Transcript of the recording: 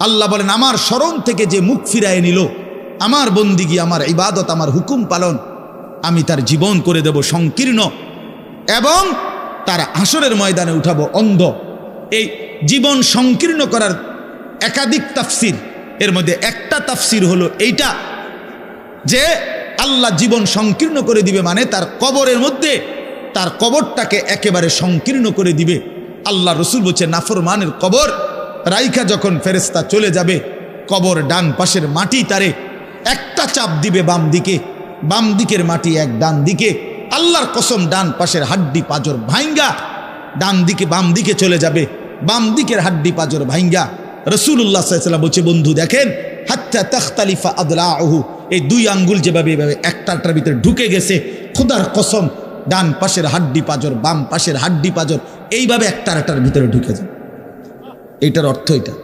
আল্লাহ বলেন আমার স্মরণ থেকে যে মুখ ফিরায় নিল, আমার বন্দিগি, আমার ইবাদত, আমার হুকুম পালন, আমি তার জীবন করে দেব সংকীর্ণ এবং তার হাসরের ময়দানে উঠাবো অন্ধ। এই জীবন সংকীর্ণ করার একাধিক তাফসির, এর মধ্যে একটা তাফসির হলো এইটা যে আল্লাহ জীবন সংকীর্ণ করে দিবে মানে তার কবরের মধ্যে তার কবরটাকে একেবারে সংকীর্ণ করে দিবে। আল্লাহ রসুল বলছে নাফরমানের কবর রাইখা যখন ফেরেশতা চলে যাবে, কবর ডান পাশের মাটি তারে একটা চাপ দিবে বাম দিকে, বাম দিকের মাটি এক ডান দিকে, আল্লাহর কসম ডান পাশের হাড্ডি পাঁজর ভাইঙ্গা ডান দিকে বাম দিকে চলে যাবে, বাম দিকের হাড্ডি পাঁজর ভাইঙ্গা। রাসূলুল্লাহ সাল্লাল্লাহু আলাইহি ওয়াসাল্লাম বলছে বন্ধু দেখেন হাত্তা তাখতালিফা আদলাউহু, এই দুই আঙ্গুল যেভাবে এভাবে একটার ভিতরে ঢুকে গেছে, খোদার কসম ডান পাশের হাড্ডি পাঁজর বাম পাশের হাড্ডি পাঁজর এইভাবে একটার ভিতরে ঢুকে যায়। এইটার অর্থ এটা।